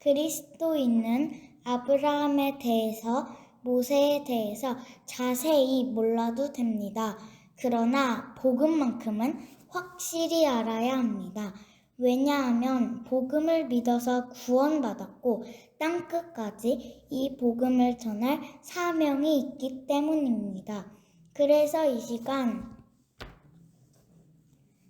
그리스도인은 아브라함에 대해서, 모세에 대해서 자세히 몰라도 됩니다. 그러나 복음만큼은 확실히 알아야 합니다. 왜냐하면 복음을 믿어서 구원받았고 땅끝까지 이 복음을 전할 사명이 있기 때문입니다. 그래서 이 시간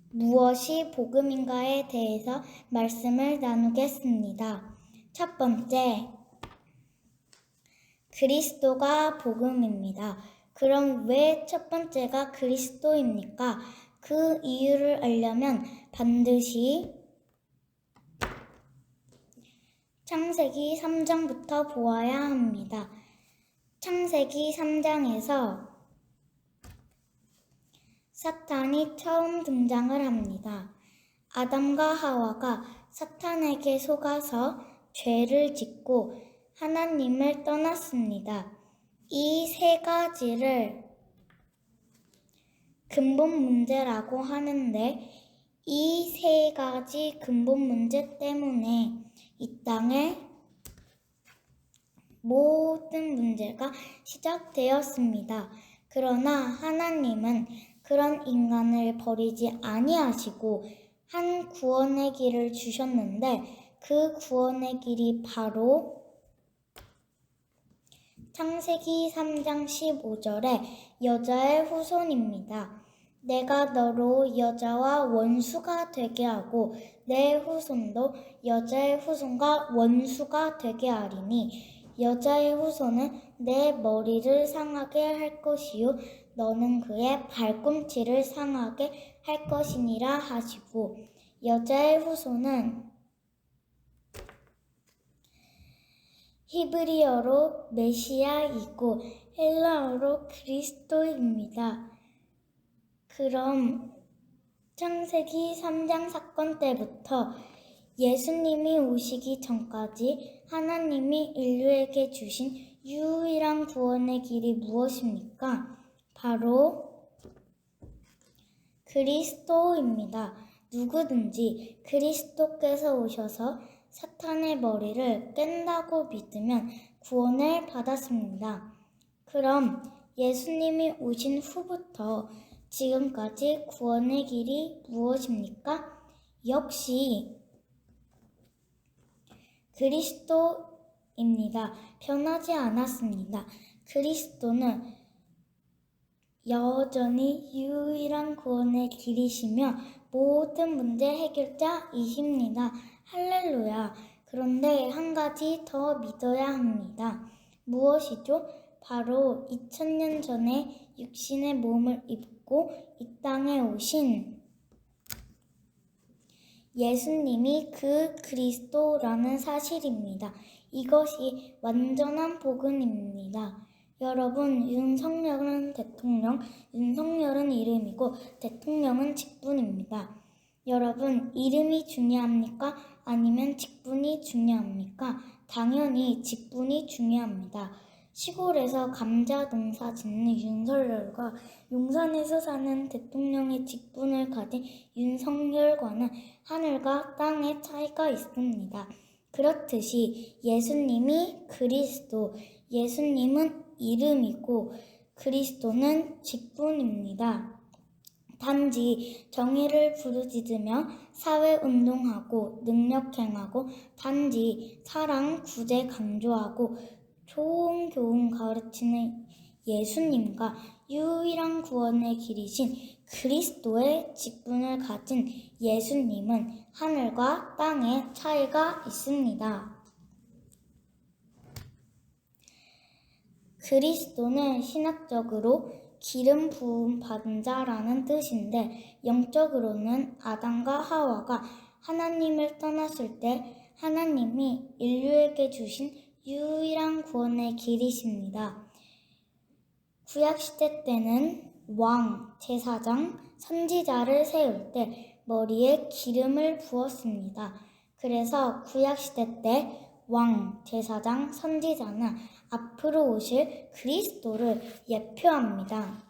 무엇이 복음인가에 대해서 말씀을 나누겠습니다. 첫 번째, 그리스도가 복음입니다. 그럼 왜 첫 번째가 그리스도입니까? 그 이유를 알려면 반드시 창세기 3장부터 보아야 합니다. 창세기 3장에서 사탄이 처음 등장을 합니다. 아담과 하와가 사탄에게 속아서 죄를 짓고 하나님을 떠났습니다. 이 세 가지를 근본 문제라고 하는데 이 세 가지 근본 문제 때문에 이 땅의 모든 문제가 시작되었습니다. 그러나 하나님은 그런 인간을 버리지 아니하시고 한 구원의 길을 주셨는데 그 구원의 길이 바로 창세기 3장 15절에 여자의 후손입니다. 내가 너로 여자와 원수가 되게 하고 내 후손도 여자의 후손과 원수가 되게 하리니 여자의 후손은 내 머리를 상하게 할 것이요 너는 그의 발꿈치를 상하게 할 것이니라 하시고 여자의 후손은 히브리어로 메시아이고 헬라어로 그리스도입니다. 그럼 창세기 3장 사건 때부터 예수님이 오시기 전까지 하나님이 인류에게 주신 유일한 구원의 길이 무엇입니까? 바로 그리스도입니다. 누구든지 그리스도께서 오셔서 사탄의 머리를 깬다고 믿으면 구원을 받았습니다. 그럼 예수님이 오신 후부터 지금까지 구원의 길이 무엇입니까? 역시 그리스도입니다. 변하지 않았습니다. 그리스도는 여전히 유일한 구원의 길이시며 모든 문제 해결자이십니다. 할렐루야. 그런데 한 가지 더 믿어야 합니다. 무엇이죠? 바로 2000년 전에 육신의 몸을 입고 이 땅에 오신 예수님이 그 그리스도라는 사실입니다. 이것이 완전한 복음입니다. 여러분, 윤석열은 대통령, 윤석열은 이름이고 대통령은 직분입니다. 여러분, 이름이 중요합니까? 아니면 직분이 중요합니까? 당연히 직분이 중요합니다. 시골에서 감자 농사 짓는 윤석열과 용산에서 사는 대통령의 직분을 가진 윤석열과는 하늘과 땅의 차이가 있습니다. 그렇듯이 예수님이 그리스도, 예수님은 이름이고 그리스도는 직분입니다. 단지 정의를 부르짖으며 사회운동하고 능력행하고 단지 사랑, 구제 강조하고 좋은 교훈 가르치는 예수님과 유일한 구원의 길이신 그리스도의 직분을 가진 예수님은 하늘과 땅의 차이가 있습니다. 그리스도는 신학적으로 기름 부음 받은 자라는 뜻인데 영적으로는 아담과 하와가 하나님을 떠났을 때 하나님이 인류에게 주신 유일한 구원의 길이십니다. 구약시대 때는 왕, 제사장, 선지자를 세울 때 머리에 기름을 부었습니다. 그래서 구약시대 때 왕, 제사장, 선지자는 앞으로 오실 그리스도를 예표합니다.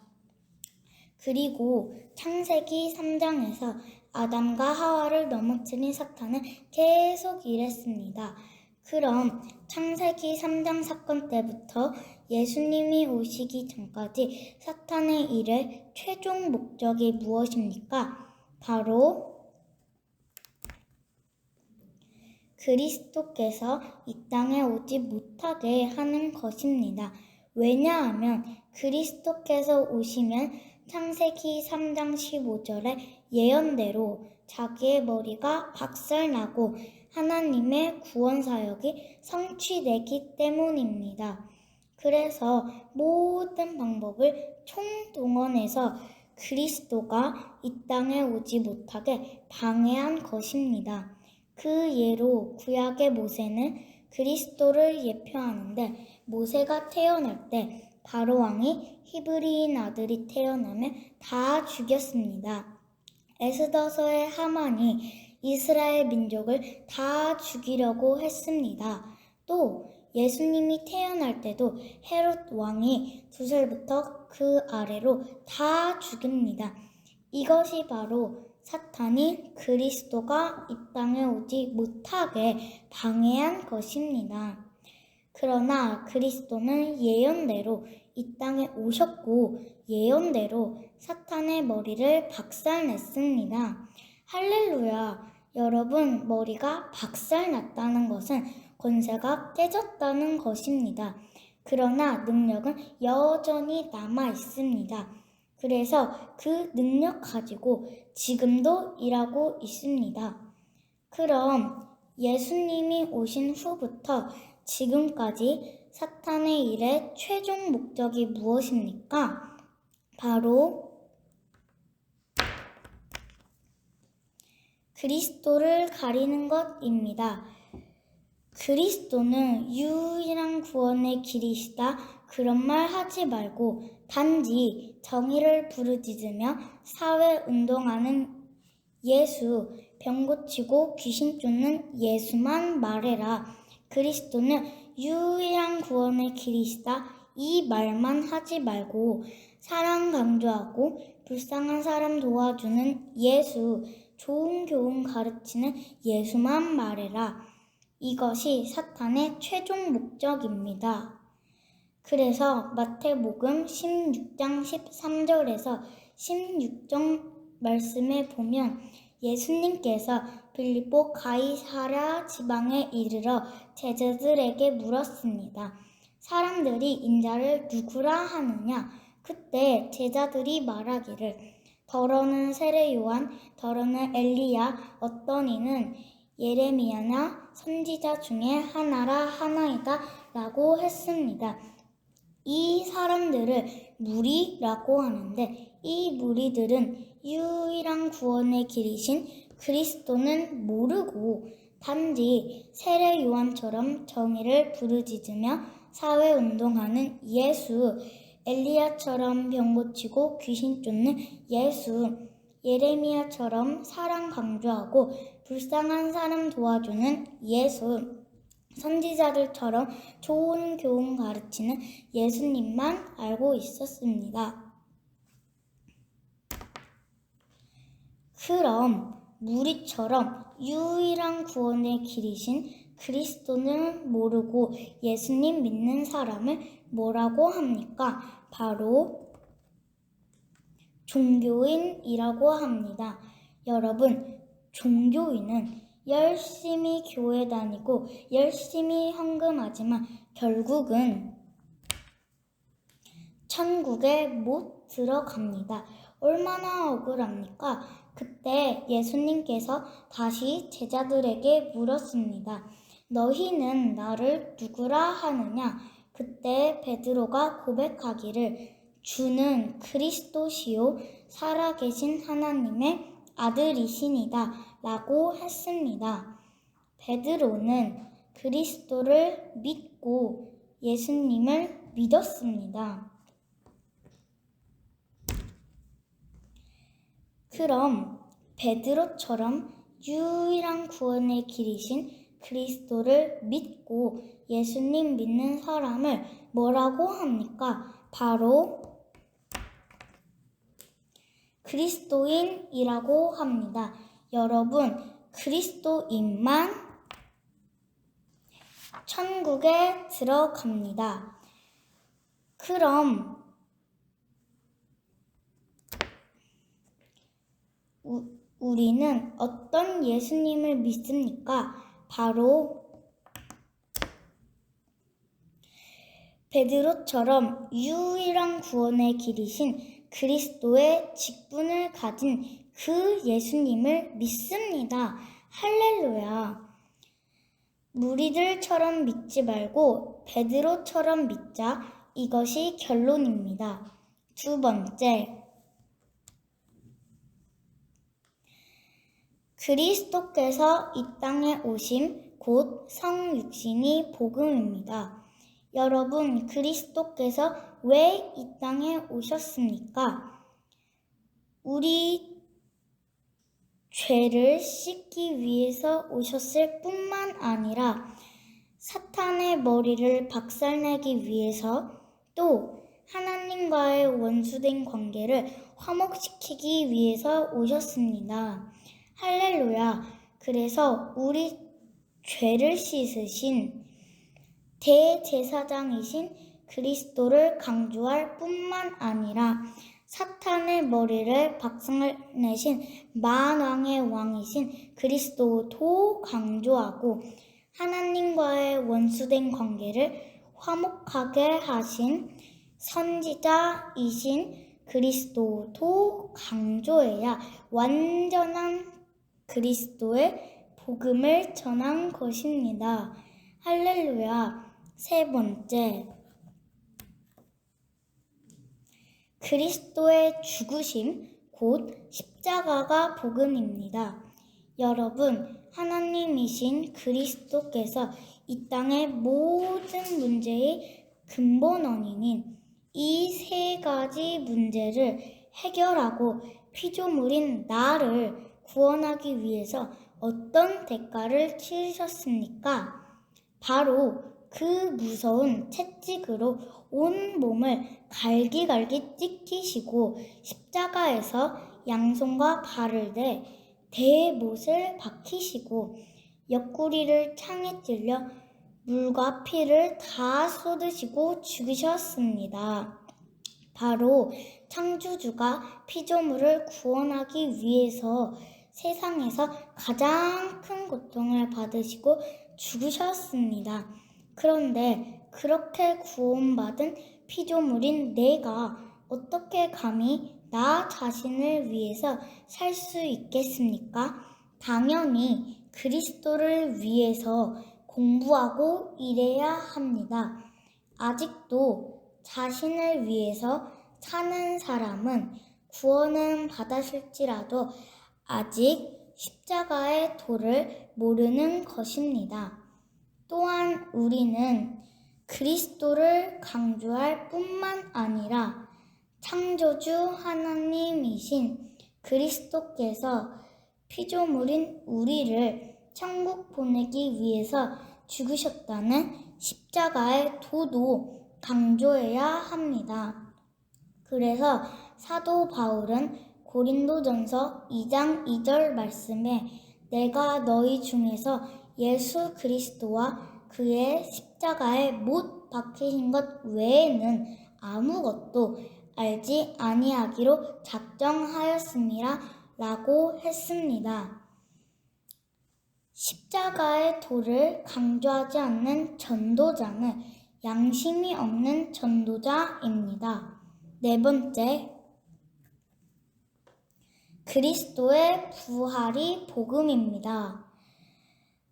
그리고 창세기 3장에서 아담과 하와를 넘어뜨린 사탄은 계속 이랬습니다. 그럼 창세기 3장 사건 때부터 예수님이 오시기 전까지 사탄의 일의 최종 목적이 무엇입니까? 바로 그리스도께서 이 땅에 오지 못하게 하는 것입니다. 왜냐하면 그리스도께서 오시면 창세기 3장 15절의 예언대로 자기의 머리가 박살나고 하나님의 구원 사역이 성취되기 때문입니다. 그래서 모든 방법을 총동원해서 그리스도가 이 땅에 오지 못하게 방해한 것입니다. 그 예로 구약의 모세는 그리스도를 예표하는데 모세가 태어날 때 바로 왕이 히브리인 아들이 태어나면 다 죽였습니다. 에스더서의 하만이 이스라엘 민족을 다 죽이려고 했습니다. 또 예수님이 태어날 때도 헤롯 왕이 2살부터 그 아래로 다 죽입니다. 이것이 바로 사탄이 그리스도가 이 땅에 오지 못하게 방해한 것입니다. 그러나 그리스도는 예언대로 이 땅에 오셨고 예언대로 사탄의 머리를 박살냈습니다. 할렐루야! 여러분, 머리가 박살났다는 것은 권세가 깨졌다는 것입니다. 그러나 능력은 여전히 남아 있습니다. 그래서 그 능력 가지고 지금도 일하고 있습니다. 그럼 예수님이 오신 후부터 지금까지 사탄의 일의 최종 목적이 무엇입니까? 바로 그리스도를 가리는 것입니다. 그리스도는 유일한 구원의 길이시다. 그런 말 하지 말고 단지 정의를 부르짖으며 사회운동하는 예수, 병 고치고 귀신 쫓는 예수만 말해라. 그리스도는 유일한 구원의 길이시다. 이 말만 하지 말고 사랑 강조하고 불쌍한 사람 도와주는 예수, 좋은 교훈 가르치는 예수만 말해라. 이것이 사탄의 최종 목적입니다. 그래서 마태복음 16장 13절에서 16절 말씀에 보면 예수님께서 빌립보 가이사랴 지방에 이르러 제자들에게 물었습니다. 사람들이 인자를 누구라 하느냐? 그때 제자들이 말하기를 더러는 세례 요한, 더러는 엘리야, 어떤 이는 예레미야나 선지자 중에 하나라 하나이다 라고 했습니다. 이 사람들을 무리라고 하는데 이 무리들은 유일한 구원의 길이신 그리스도는 모르고 단지 세례 요한처럼 정의를 부르짖으며 사회운동하는 예수, 엘리야처럼 병 고치고 귀신 쫓는 예수, 예레미야처럼 사랑 강조하고 불쌍한 사람 도와주는 예수, 선지자들처럼 좋은 교훈 가르치는 예수님만 알고 있었습니다. 그럼 무리처럼 유일한 구원의 길이신 그리스도는 모르고 예수님 믿는 사람을 뭐라고 합니까? 바로 종교인이라고 합니다. 여러분, 종교인은 열심히 교회 다니고 열심히 헌금하지만 결국은 천국에 못 들어갑니다. 얼마나 억울합니까? 그때 예수님께서 다시 제자들에게 물었습니다. 너희는 나를 누구라 하느냐? 그때 베드로가 고백하기를 주는 그리스도시요 살아계신 하나님의 아들이시니다 라고 했습니다. 베드로는 그리스도를 믿고 예수님을 믿었습니다. 그럼 베드로처럼 유일한 구원의 길이신 그리스도를 믿고 예수님 믿는 사람을 뭐라고 합니까? 바로 그리스도인이라고 합니다. 여러분, 그리스도인만 천국에 들어갑니다. 그럼 우리는 어떤 예수님을 믿습니까? 바로 베드로처럼 유일한 구원의 길이신 그리스도의 직분을 가진 그 예수님을 믿습니다. 할렐루야. 무리들처럼 믿지 말고 베드로처럼 믿자. 이것이 결론입니다. 두 번째, 그리스도께서 이 땅에 오심, 곧 성육신이 복음입니다. 여러분, 그리스도께서 왜 이 땅에 오셨습니까? 우리 죄를 씻기 위해서 오셨을 뿐만 아니라 사탄의 머리를 박살내기 위해서, 또 하나님과의 원수된 관계를 화목시키기 위해서 오셨습니다. 할렐루야. 그래서 우리 죄를 씻으신 대제사장이신 그리스도를 강조할 뿐만 아니라 사탄의 머리를 박살내신 만왕의 왕이신 그리스도도 강조하고, 하나님과의 원수된 관계를 화목하게 하신 선지자이신 그리스도도 강조해야 완전한 그리스도의 복음을 전한 것입니다. 할렐루야. 세 번째, 그리스도의 죽으심, 곧 십자가가 복음입니다. 여러분, 하나님이신 그리스도께서 이 땅의 모든 문제의 근본 원인인 이 세 가지 문제를 해결하고 피조물인 나를 구원하기 위해서 어떤 대가를 치르셨습니까? 바로 그 무서운 채찍으로 온 몸을 갈기갈기 찢기시고 십자가에서 양손과 발을 대 대못을 박히시고 옆구리를 창에 찔려 물과 피를 다 쏟으시고 죽으셨습니다. 바로 창조주가 피조물을 구원하기 위해서 세상에서 가장 큰 고통을 받으시고 죽으셨습니다. 그런데 그렇게 구원받은 피조물인 내가 어떻게 감히 나 자신을 위해서 살 수 있겠습니까? 당연히 그리스도를 위해서 공부하고 일해야 합니다. 아직도 자신을 위해서 사는 사람은 구원은 받았을지라도 아직 십자가의 도를 모르는 것입니다. 또한 우리는 그리스도를 강조할 뿐만 아니라 창조주 하나님이신 그리스도께서 피조물인 우리를 천국 보내기 위해서 죽으셨다는 십자가의 도도 강조해야 합니다. 그래서 사도 바울은 고린도전서 2장 2절 말씀에 내가 너희 중에서 예수 그리스도와 그의 십자가에 못 박히신 것 외에는 아무것도 알지 아니하기로 작정하였음이라 라고 했습니다. 십자가의 도를 강조하지 않는 전도자는 양심이 없는 전도자입니다. 네 번째, 그리스도의 부활이 복음입니다.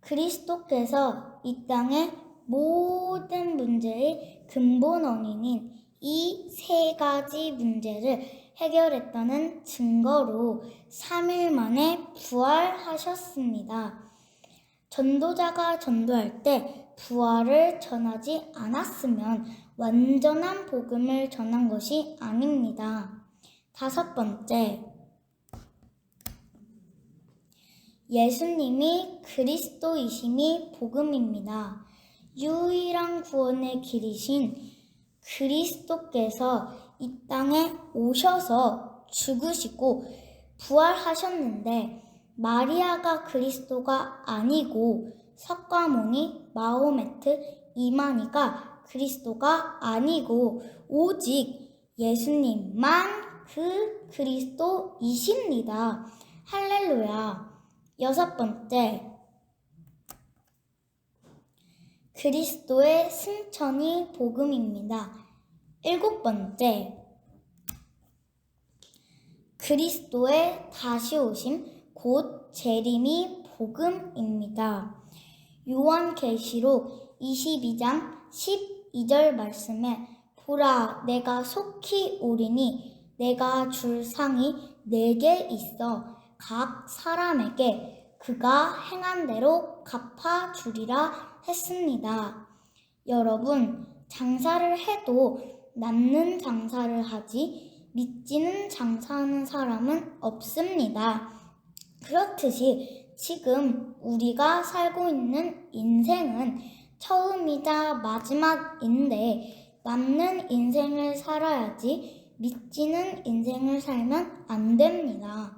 그리스도께서 이 땅의 모든 문제의 근본 원인인 이 세 가지 문제를 해결했다는 증거로 3일 만에 부활하셨습니다. 전도자가 전도할 때 부활을 전하지 않았으면 완전한 복음을 전한 것이 아닙니다. 다섯 번째, 예수님이 그리스도이심이 복음입니다. 유일한 구원의 길이신 그리스도께서 이 땅에 오셔서 죽으시고 부활하셨는데 마리아가 그리스도가 아니고 석가모니, 마호메트, 이만희가 그리스도가 아니고 오직 예수님만 그 그리스도이십니다. 할렐루야. 6번째, 그리스도의 승천이 복음입니다. 7번째, 그리스도의 다시 오심, 곧 재림이 복음입니다. 요한계시록 22장 12절 말씀에 보라, 내가 속히 오리니 내가 줄 상이 내게 있어 각 사람에게 그가 행한 대로 갚아주리라 했습니다. 여러분, 장사를 해도 남는 장사를 하지 믿지는 장사하는 사람은 없습니다. 그렇듯이 지금 우리가 살고 있는 인생은 처음이자 마지막인데 남는 인생을 살아야지 믿지는 인생을 살면 안 됩니다.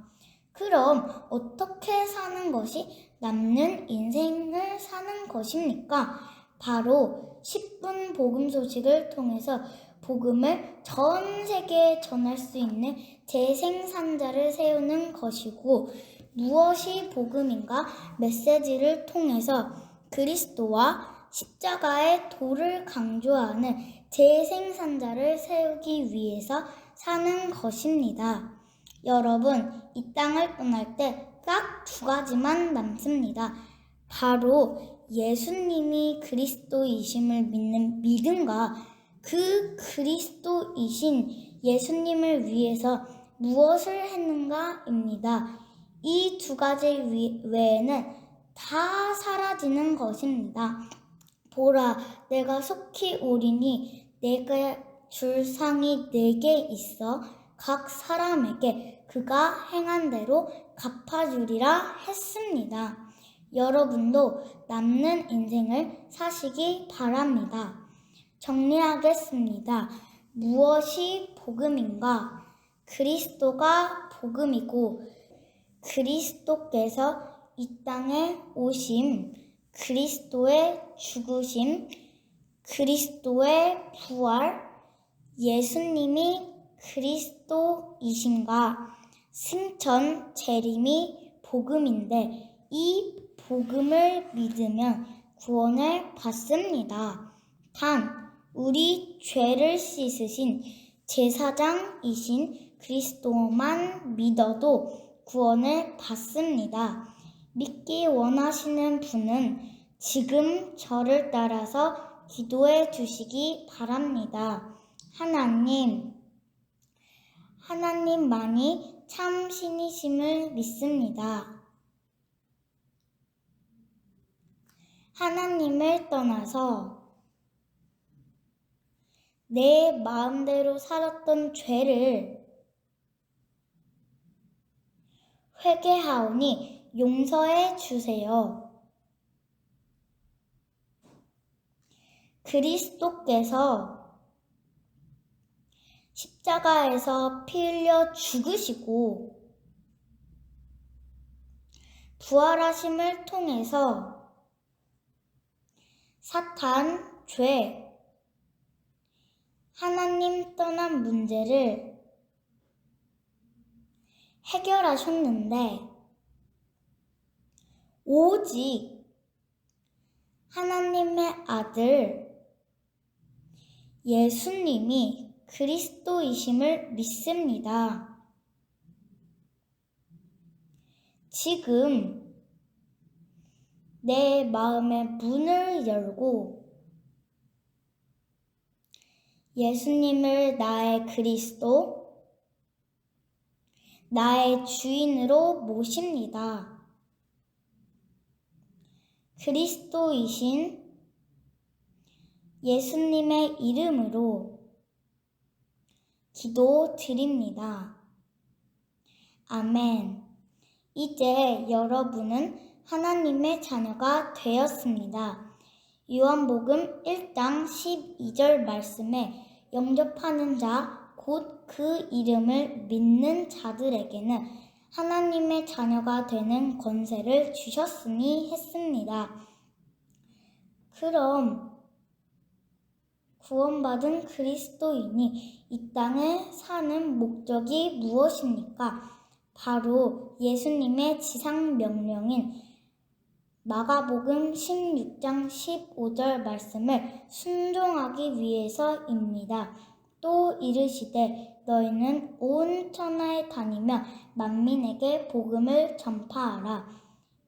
그럼 어떻게 사는 것이 남는 인생을 사는 것입니까? 바로 10분 복음 소식을 통해서 복음을 전 세계에 전할 수 있는 재생산자를 세우는 것이고, 무엇이 복음인가 메시지를 통해서 그리스도와 십자가의 도를 강조하는 재생산자를 세우기 위해서 사는 것입니다. 여러분, 이 땅을 떠날 때 딱 2가지만 남습니다. 바로 예수님이 그리스도이심을 믿는 믿음과 그 그리스도이신 예수님을 위해서 무엇을 했는가입니다. 이 2가지 외에는 다 사라지는 것입니다. 보라, 내가 속히 오리니 내가 줄 상이 내게 있어 각 사람에게 그가 행한 대로 갚아주리라 했습니다. 여러분도 남는 인생을 사시기 바랍니다. 정리하겠습니다. 무엇이 복음인가? 그리스도가 복음이고 그리스도께서 이 땅에 오심, 그리스도의 죽으심, 그리스도의 부활, 예수님이 그리스도이심과 승천, 재림이 복음인데 이 복음을 믿으면 구원을 받습니다. 단, 우리 죄를 씻으신 제사장이신 그리스도만 믿어도 구원을 받습니다. 믿기 원하시는 분은 지금 저를 따라서 기도해 주시기 바랍니다. 하나님만이 참 신이심을 믿습니다. 하나님을 떠나서 내 마음대로 살았던 죄를 회개하오니 용서해 주세요. 그리스도께서 십자가에서 피 흘려 죽으시고 부활하심을 통해서 사탄, 죄, 하나님 떠난 문제를 해결하셨는데 오직 하나님의 아들 예수님이 그리스도이심을 믿습니다. 지금 내 마음의 문을 열고 예수님을 나의 그리스도, 나의 주인으로 모십니다. 그리스도이신 예수님의 이름으로 기도드립니다. 아멘. 이제 여러분은 하나님의 자녀가 되었습니다. 요한복음 1장 12절 말씀에 영접하는 자, 곧 그 이름을 믿는 자들에게는 하나님의 자녀가 되는 권세를 주셨으니 했습니다. 그럼 구원받은 그리스도인이 이 땅에 사는 목적이 무엇입니까? 바로 예수님의 지상 명령인 마가복음 16장 15절 말씀을 순종하기 위해서입니다. 또 이르시되 너희는 온 천하에 다니며 만민에게 복음을 전파하라.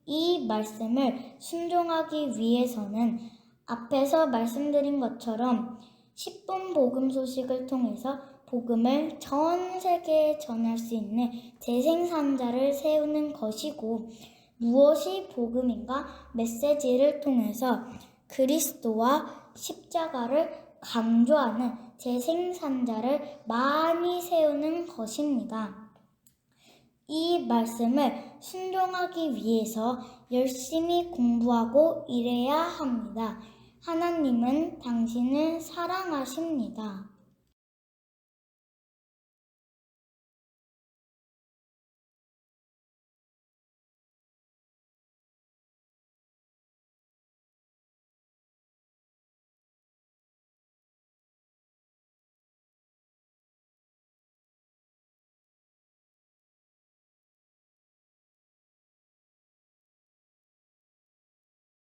이 말씀을 순종하기 위해서는 앞에서 말씀드린 것처럼 10분 복음 소식을 통해서 복음을 전 세계에 전할 수 있는 재생산자를 세우는 것이고, 무엇이 복음인가 메시지를 통해서 그리스도와 십자가를 강조하는 재생산자를 많이 세우는 것입니다. 이 말씀을 순종하기 위해서 열심히 공부하고 일해야 합니다. 하나님은 당신을 사랑하십니다.